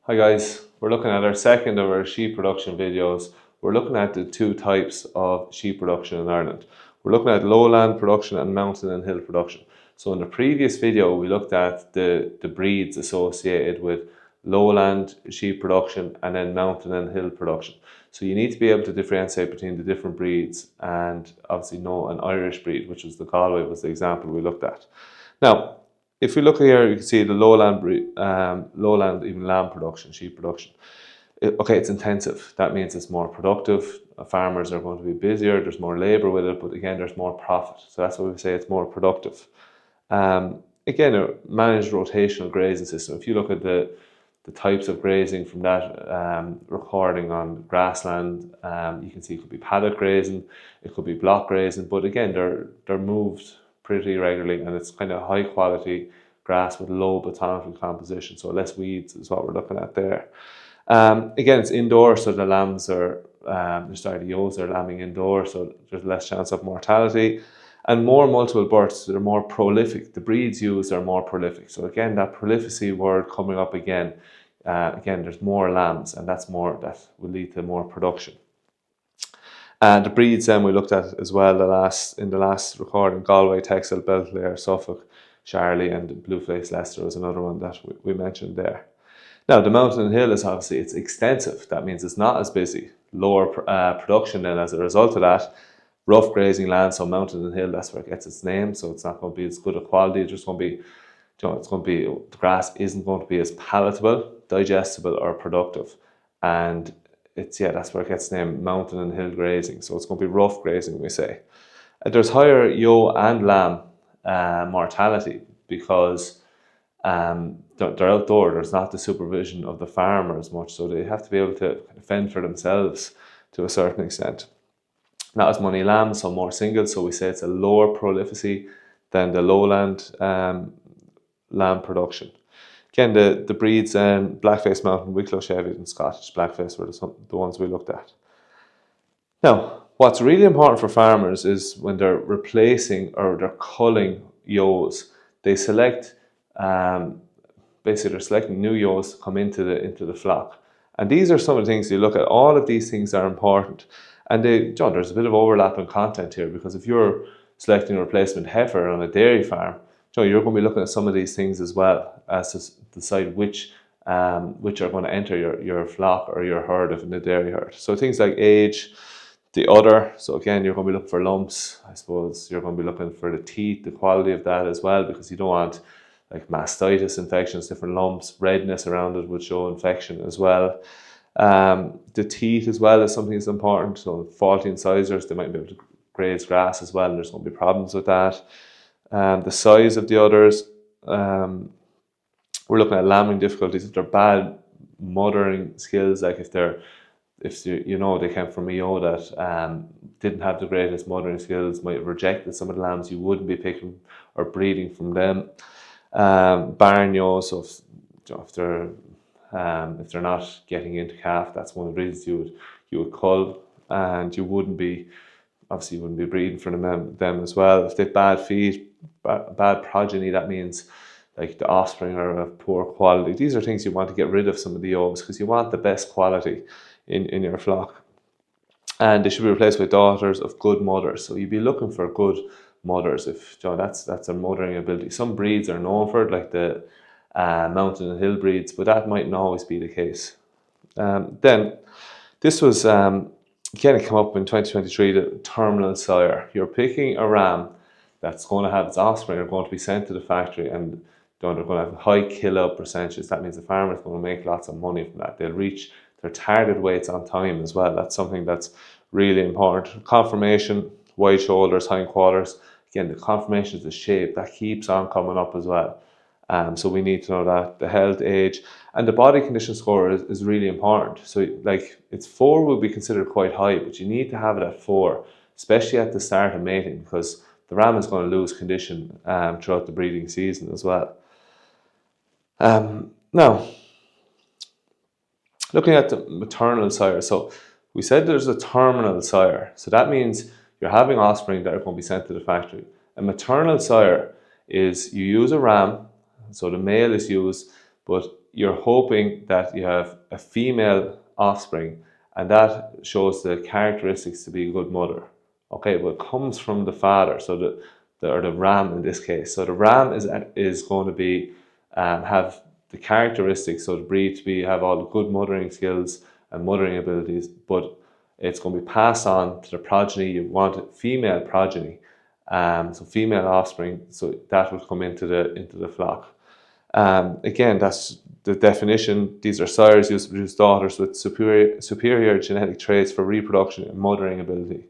Hi guys, we're looking at our second of our sheep production videos. We're looking at the two types of sheep production in Ireland. We're looking at lowland production and mountain and hill production. So in the previous video we looked at the breeds associated with lowland sheep production and then mountain and hill production. So you need to be able to differentiate between the different breeds and obviously know an Irish breed, which was the Galway was the example we looked at. Now, if we look here, you can see the lowland even lamb production, sheep production. Okay, it's intensive. That means it's more productive. Farmers are going to be busier. There's more labour with it, but again, there's more profit. So that's why we say it's more productive. Again, a managed rotational grazing system. If you look at the types of grazing from that recording on grassland, you can see it could be paddock grazing, it could be block grazing, but again, they're moved pretty regularly, and it's kind of high quality grass with low botanical composition, so less weeds is what we're looking at there. Again, it's indoor, so the lambs are the ewes are lambing indoor, so there's less chance of mortality, and more multiple births. They're more prolific. The breeds used are more prolific. So again, that prolificity word coming up again. Again, there's more lambs, and that will lead to more production. And the breeds then we looked at as well in the last recording: Galway, Texel, Belclare, Suffolk, Charley, and Blueface Leicester was another one that we mentioned there. Now the mountain and hill is obviously it's extensive. That means it's not as busy, lower production then as a result of that. Rough grazing land, so mountain and hill, that's where it gets its name. So it's not going to be as good a quality. It's just going to be, the grass isn't going to be as palatable, digestible, or productive, and that's where it gets named mountain and hill grazing. So it's going to be rough grazing, we say. There's higher ewe and lamb mortality because they're outdoor. There's not the supervision of the farmer as much, so they have to be able to fend for themselves to a certain extent. Not as many lambs, so more singles, so we say it's a lower prolificity than the lowland lamb production. Again, the breeds, Blackface Mountain, Wicklow Cheviot, and Scottish Blackface were the ones we looked at. Now, what's really important for farmers is when they're replacing or they're culling ewes, they select, basically they're selecting new ewes to come into the flock. And these are some of the things you look at. All of these things are important. And there's a bit of overlap in content here, because if you're selecting a replacement heifer on a dairy farm, you're going to be looking at some of these things as well, as to decide which are going to enter your flock or your herd in the dairy herd. So things like age, the udder. So again, you're going to be looking for lumps. I suppose you're going to be looking for the teeth, the quality of that as well, because you don't want like mastitis infections, different lumps, redness around it would show infection as well. The teeth as well is something that's important. So faulty incisors, they might be able to graze grass as well, and there's going to be problems with that. The size of the udders, we're looking at lambing difficulties. If they're bad mothering skills, like if they came from a ewe that didn't have the greatest mothering skills, might have rejected some of the lambs, you wouldn't be picking or breeding from them. Barn ewes, so if they're not getting into calf, that's one of the reasons you would cull, and you wouldn't be breeding for them as well. If they have bad feed, bad progeny, that means like the offspring are of poor quality. These are things you want to get rid of, some of the ewes, because you want the best quality in your flock. And they should be replaced with daughters of good mothers. So you'd be looking for good mothers if that's their mothering ability. Some breeds are known for it, like the mountain and hill breeds, but that mightn't always be the case. Then this was again, it came up in 2023, the terminal sire. You're picking a ram that's going to have its offspring are going to be sent to the factory, and they're going to have high kill-out percentages. That means the farmer is going to make lots of money from that. They'll reach their target weights on time as well. That's something that's really important. Conformation, wide shoulders, hind quarters. Again, the conformation is the shape that keeps on coming up as well. So we need to know that. The health, age, and the body condition score is really important. So like it's 4 would be considered quite high, but you need to have it at 4, especially at the start of mating, because the ram is going to lose condition throughout the breeding season as well. Now, looking at the maternal sire. So we said there's a terminal sire. So that means you're having offspring that are going to be sent to the factory. A maternal sire is you use a ram, so the male is used, but you're hoping that you have a female offspring, and that shows the characteristics to be a good mother. Okay, but it comes from the father, so the ram in this case. So the ram is going to be have the characteristics, so the breed to be have all the good mothering skills and mothering abilities, but it's going to be passed on to the progeny. You want female progeny, so female offspring, so that will come into the flock. Again, that's the definition. These are sires used to produce daughters with superior genetic traits for reproduction and mothering ability,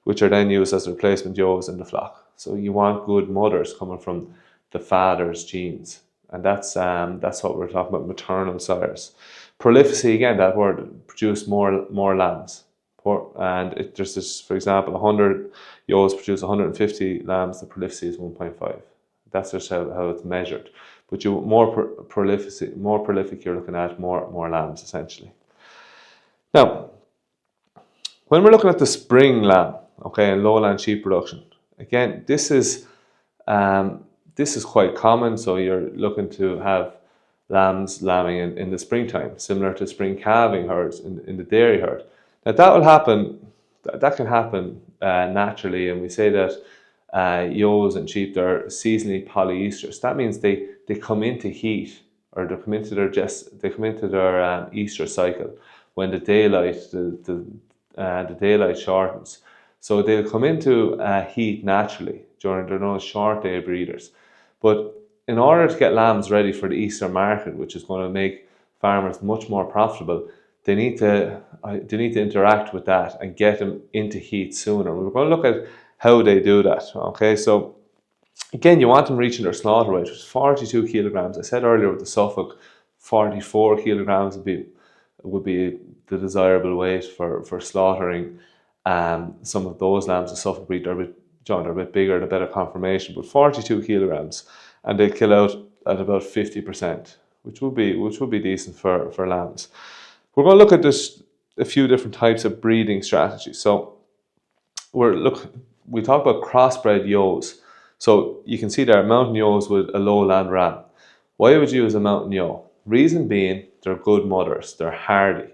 which are then used as replacement ewes in the flock. So you want good mothers coming from the father's genes, and that's what we're talking about, maternal sires. Prolificy, again, that word, produce more lambs. And there's this, for example, 100 ewes produce 150 lambs. The prolificy is 1.5. That's just how it's measured. But you more prolific, you're looking at more lambs essentially. Now, when we're looking at the spring lamb, okay, and lowland sheep production, again, this is quite common. So you're looking to have lambs lambing in the springtime, similar to spring calving herds in the dairy herd. Now that will happen. That can happen naturally, and we say that ewes and sheep, they're seasonally polyestrous. That means they come into heat, or they come into their estrous cycle when the daylight shortens. So they'll come into heat naturally during their known short day breeders. But in order to get lambs ready for the Easter market, which is going to make farmers much more profitable, they need to interact with that and get them into heat sooner. We're going to look at how they do that. Okay, so again, you want them reaching their slaughter weight, which is 42 kilograms. I said earlier with the Suffolk, 44 kilograms would be the desirable weight for slaughtering. Some of those lambs, the Suffolk breed, they're a bit bigger, the better conformation, but 42 kilograms, and they kill out at about 50%, which would be decent for lambs. We're going to look at a few different types of breeding strategies. So we talk about crossbred ewes. So you can see there mountain ewes with a lowland ram. Why would you use a mountain ewe? Reason being, they're good mothers, they're hardy.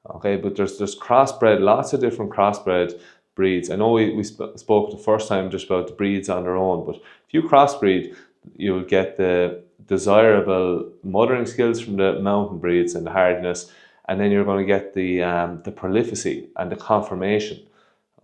Okay, but there's crossbred, lots of different crossbred breeds. I know we spoke the first time just about the breeds on their own, but if you crossbreed, you'll get the desirable mothering skills from the mountain breeds and the hardiness, and then you're going to get the prolificy and the conformation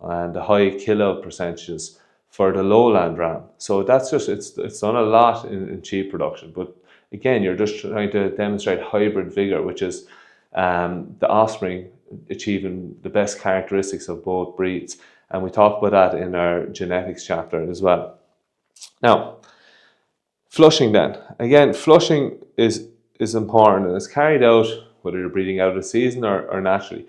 and the high kill-out percentages for the lowland ram. So that's just, it's done a lot in sheep production. But again, you're just trying to demonstrate hybrid vigor, which is the offspring achieving the best characteristics of both breeds. And we talk about that in our genetics chapter as well. Now, flushing then. Again, flushing is important, and it's carried out whether you're breeding out of season or naturally.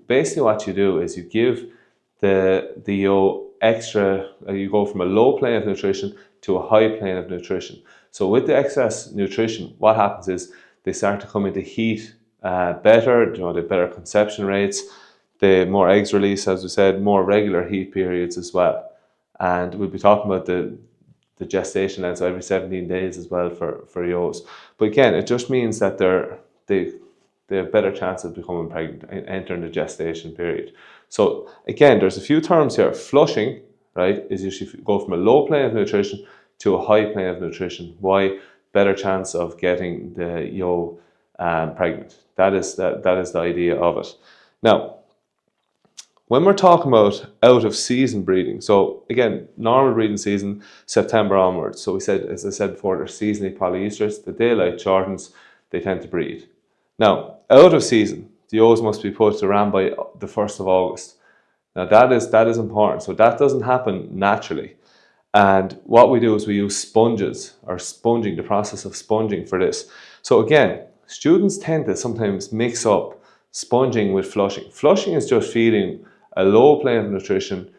Basically what you do is you give the ewe extra, you go from a low plane of nutrition to a high plane of nutrition. So with the excess nutrition, what happens is they start to come into heat better, they have better conception rates, the more eggs release, as we said, more regular heat periods as well. And we'll be talking about the gestation length, so every 17 days as well for ewes. But again, it just means that they have better chance of becoming pregnant and entering the gestation period. So again, there's a few terms here. Flushing, right, is usually go from a low plane of nutrition to a high plane of nutrition. Why? Better chance of getting the ewe pregnant. That is the idea of it. Now, when we're talking about out of season breeding, so again, normal breeding season, September onwards. So we said, as I said before, they're seasonally polyestrous. The daylight shortens, they tend to breed. Now, out of season, the ewes must be put to ram by the 1st of August. Now that is important. So that doesn't happen naturally. And what we do is we use sponges, or sponging, the process of sponging for this. So again, students tend to sometimes mix up sponging with flushing. Flushing is just feeding a low plane of nutrition,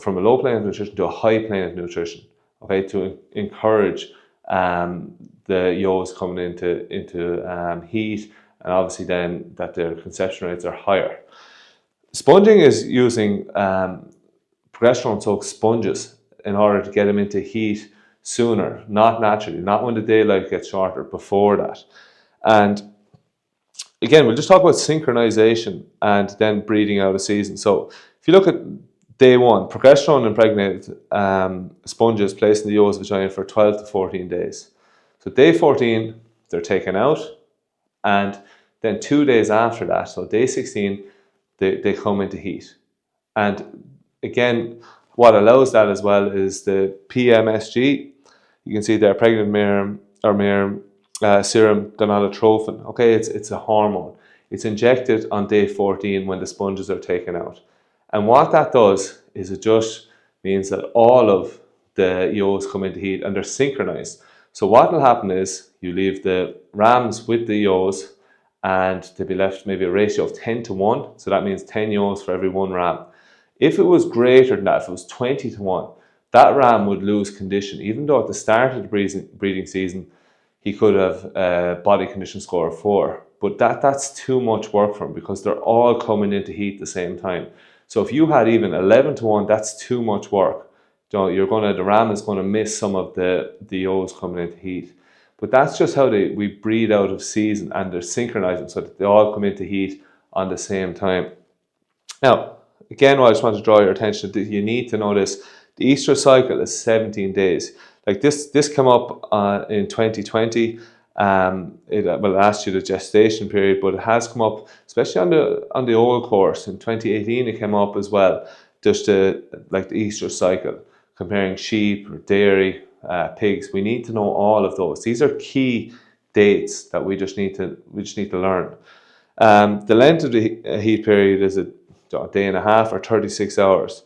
from a low plane of nutrition to a high plane of nutrition, okay, to encourage the ewes coming into heat, and obviously then that their conception rates are higher. Sponging is using progesterone soaked sponges in order to get them into heat sooner, not naturally, not when the daylight gets shorter, before that. And again, we'll just talk about synchronization and then breeding out a season. So if you look at day one, progesterone impregnated sponges placed in the yolk's vagina for 12 to 14 days. So day 14, they're taken out, and then 2 days after that, so day 16, they come into heat. And again, what allows that as well is the PMSG. You can see there, pregnant serum gonadotropin. Okay, it's a hormone. It's injected on day 14 when the sponges are taken out. And what that does is it just means that all of the yolks come into heat and they're synchronized. So what will happen is you leave the rams with the yolks and they'll be left maybe a ratio of 10 to 1. So that means 10 yolks for every 1 ram. If it was greater than that, if it was 20 to 1, that ram would lose condition. Even though at the start of the breeding season, he could have a body condition score of 4. But that's too much work for him because they're all coming into heat at the same time. So if you had even 11 to 1, that's too much work. The ram is going to miss some of the yolks coming into heat. But that's just how we breed out of season, and they're synchronizing so that they all come into heat on the same time. Now, again, what I just want to draw your attention to, you need to know this. The estrous cycle is 17 days. Like this came up in 2020. It asked you the gestation period, but it has come up, especially on the old course. In 2018, it came up as well, just the estrous cycle, comparing sheep or dairy, pigs. We need to know all of those. These are key dates that we just need to learn. The length of the heat period is a day and a half or 36 hours.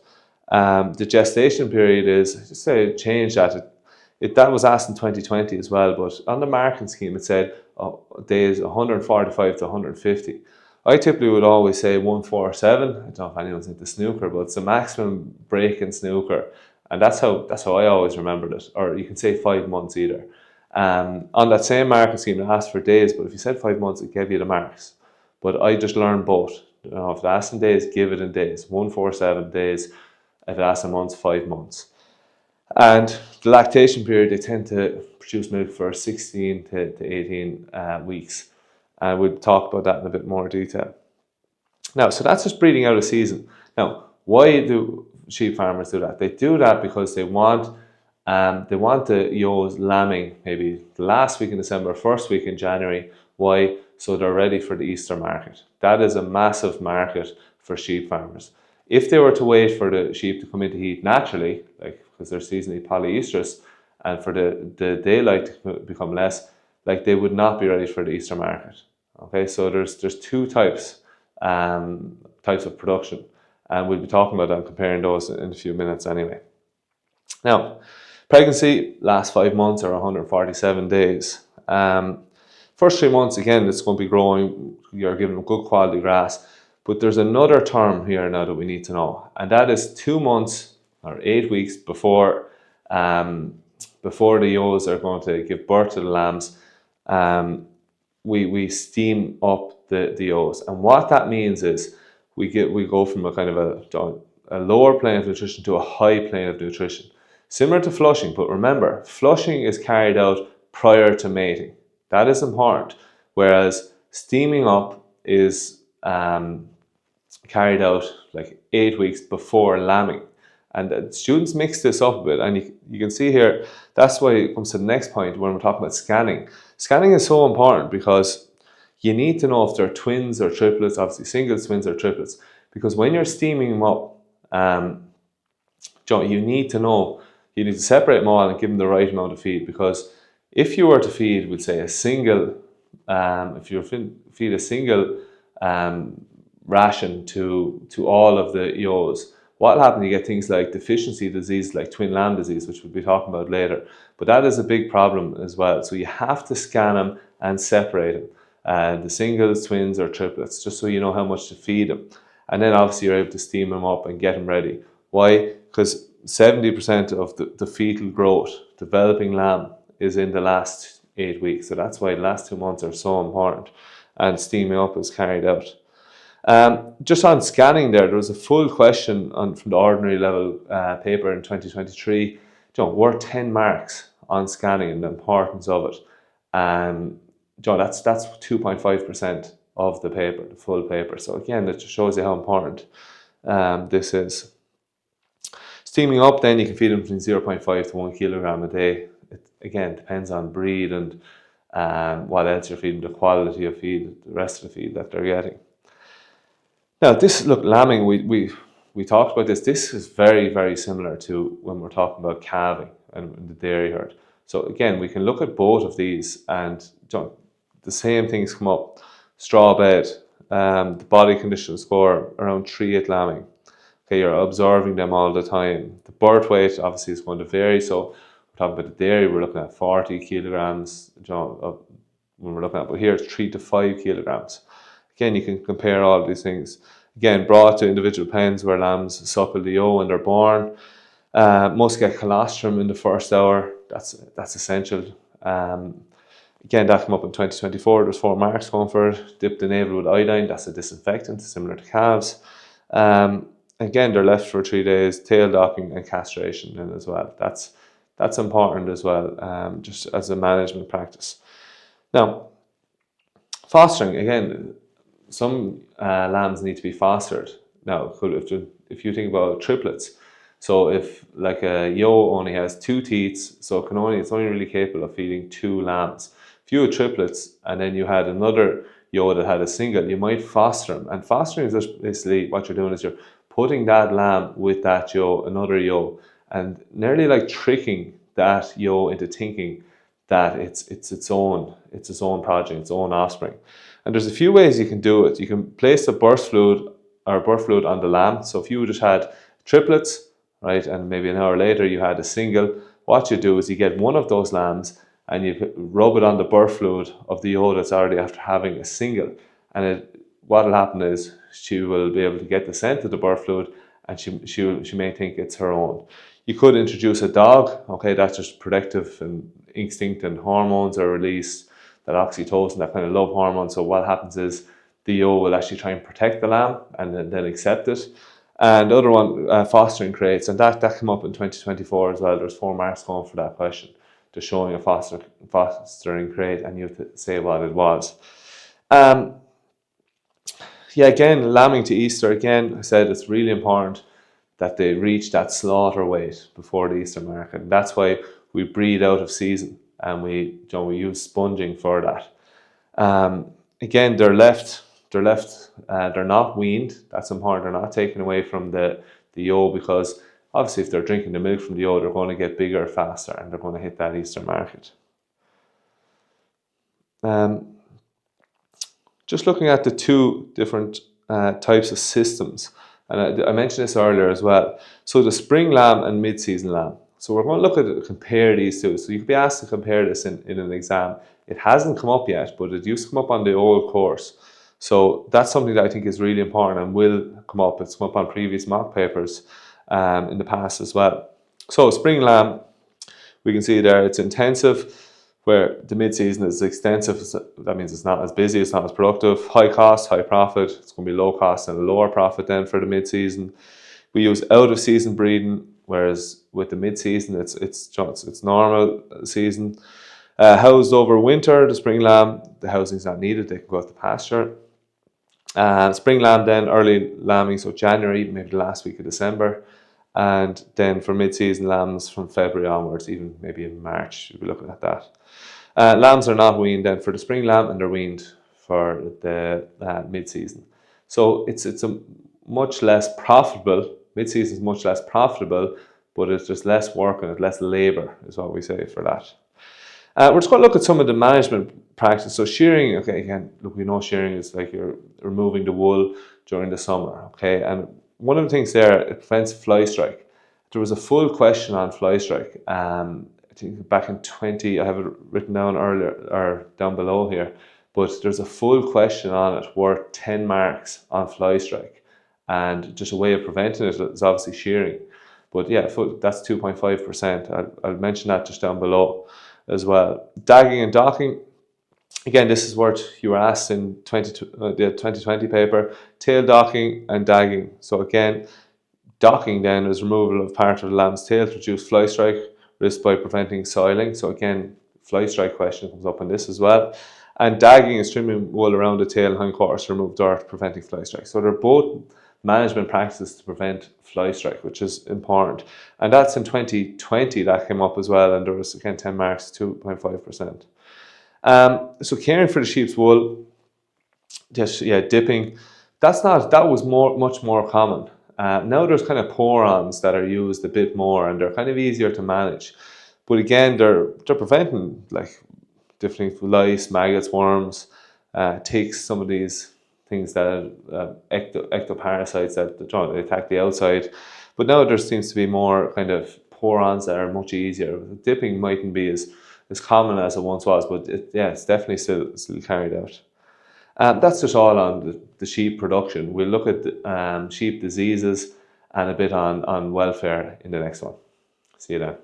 The gestation period is, just say change that. That was asked in 2020 as well, but on the marking scheme it said days 145 to 150. I typically would always say 147. I don't know if anyone's into snooker, but it's the maximum break in snooker, and that's how I always remembered it. Or you can say 5 months either. On that same marking scheme, it asked for days, but if you said 5 months, it gave you the marks. But I just learned both. If it asks in days, give it in days. 147 days. If it asks in months, 5 months. And the lactation period, they tend to produce milk for 16 to 18 weeks. And we'll talk about that in a bit more detail. Now, so that's just breeding out a season. Now, why do sheep farmers do that? They do that because they want the ewes lambing maybe the last week in December, first week in January. Why? So they're ready for the Easter market. That is a massive market for sheep farmers. If they were to wait for the sheep to come into heat naturally, because they're seasonally polyestrous, and for the daylight to become less, they would not be ready for the Easter market. Okay, so there's two types of production, and we'll be talking about that and comparing those in a few minutes anyway. Now, pregnancy lasts 5 months or 147 days. First 3 months, again, it's going to be growing. You're giving them good quality grass. But there's another term here now that we need to know, and that is 2 months or 8 weeks before the ewes are going to give birth to the lambs. We steam up the ewes, and what that means is we go from a kind of a lower plane of nutrition to a high plane of nutrition, similar to flushing. But remember, flushing is carried out prior to mating. That is important, whereas steaming up is carried out 8 weeks before lambing. And students mix this up a bit, and you can see here, that's why it comes to the next point when we're talking about scanning. Scanning is so important because you need to know if they're twins or triplets, obviously singles, twins or triplets, because when you're steaming them up, you need to separate them all and give them the right amount of feed. Because if you were to feed, we'd say a single, feed a single ration to all of the ewes, what will happen? You get things like deficiency disease, like twin lamb disease, which we'll be talking about later. But that is a big problem as well. So you have to scan them and separate them, the singles, twins, or triplets, just so you know how much to feed them. And then obviously you're able to steam them up and get them ready. Why? Because 70% of the fetal growth, developing lamb, is in the last 8 weeks. So that's why the last 2 months are so important, and steaming up is carried out. Just on scanning there was a full question from the ordinary level paper in 2023, worth 10 marks on scanning and the importance of it. that's 2.5% of the paper, the full paper. So again, it just shows you how important this is. Steaming up, then you can feed them between 0.5 to 1 kilogram a day. It again depends on breed and what else you're feeding, the quality of feed, the rest of the feed that they're getting. Now, lambing, we talked about this. This is very, very similar to when we're talking about calving and the dairy herd. So again, we can look at both of these and the same things come up. Straw bed, the body condition score around 3 at lambing. Okay, you're observing them all the time. The birth weight obviously is going to vary. So we're talking about the dairy, we're looking at 40 kilograms, when we're looking at, but here it's 3 to 5 kilograms. Again, you can compare all of these things. Again, brought to individual pens where lambs suckle the ewe when they're born. Most get colostrum in the first hour. That's essential. Again, that came up in 2024. There's 4 marks going for it. Dip the navel with iodine. That's a disinfectant, similar to calves. Again, they're left for 3 days. Tail docking and castration in as well. That's important as well, just as a management practice. Now, fostering, again, some lambs need to be fostered. Now, if you think about triplets, so if like a ewe only has 2 teats, so it's only really capable of feeding 2 lambs. If you had triplets and then you had another ewe that had a single, you might foster them. And fostering is just basically what you're doing is you're putting that lamb with that ewe, another ewe, and nearly like tricking that ewe into thinking that it's its own progeny, its own offspring. And there's a few ways you can do it. You can place the birth fluid on the lamb. So if you just had triplets, right, and maybe an hour later you had a single, what you do is you get one of those lambs and you rub it on the birth fluid of the ewe that's already after having a single. And what will happen is she will be able to get the scent of the birth fluid and she may think it's her own. You could introduce a dog, okay, that's just protective and instinct and hormones are released, that oxytocin, that kind of love hormone. So what happens is the ewe will actually try and protect the lamb and then accept it. And the other one, fostering crates, and that came up in 2024 as well. There's 4 marks going for that question, to showing a fostering crate, and you have to say what it was. Yeah, again, lambing to Easter, again, I said it's really important that they reach that slaughter weight before the Easter market. And that's why we breed out of season and we use sponging for that. Again, they're not weaned. That's important. They're not taken away from the ewe, because obviously if they're drinking the milk from the ewe, they're going to get bigger faster and they're going to hit that Easter market. Just looking at the 2 different types of systems, and I mentioned this earlier as well. So the spring lamb and mid-season lamb. So we're going to look at compare these 2. So you could be asked to compare this in an exam. It hasn't come up yet, but it used to come up on the old course. So that's something that I think is really important and will come up. It's come up on previous mock papers in the past as well. So spring lamb, we can see there it's intensive, where the mid-season is extensive. That means it's not as busy, it's not as productive. High cost, high profit. It's going to be low cost and lower profit then for the mid-season. We use out-of-season breeding, whereas with the mid-season, it's normal season. Housed over winter, the spring lamb, the housing's not needed, they can go out to pasture. Spring lamb then, early lambing, so January, maybe the last week of December. And then for mid-season lambs from February onwards, even maybe in March, you'll be looking at that. Lambs are not weaned then for the spring lamb, and they're weaned for the mid-season. So it's a much less profitable, mid-season is much less profitable, but it's just less work and less labour is what we say for that. We're just going to look at some of the management practice. So shearing, okay, again, look, we know shearing is like you're removing the wool during the summer, okay, and one of the things there, it prevents fly strike. There was a full question on fly strike. I think back in I have it written down earlier or down below here, but there's a full question on it worth 10 marks on fly strike. And just a way of preventing it is obviously shearing. But yeah, that's 2.5%. I'll mention that just down below as well. Dagging and docking. Again, this is what you were asked in the 2020 paper, tail docking and dagging. So again, docking then is removal of part of the lamb's tail to reduce fly strike risk by preventing soiling. So again, fly strike question comes up on this as well. And dagging is trimming wool around the tail and hindquarters to remove dirt, preventing fly strike. So they're both management practices to prevent fly strike, which is important. And that's in 2020 that came up as well, and there was again 10 marks, 2.5%. So caring for the sheep's wool, just dipping. That was much more common. Now there's kind of pour-ons that are used a bit more, and they're kind of easier to manage. But again, they're preventing like different lice, maggots, worms, ticks, some of these things that ectoparasites that they attack the outside. But now there seems to be more kind of pour-ons that are much easier. Dipping mightn't be as common as it once was, but it's definitely still carried out. That's just all on the sheep production. We'll look at sheep diseases and a bit on welfare in the next one. See you then.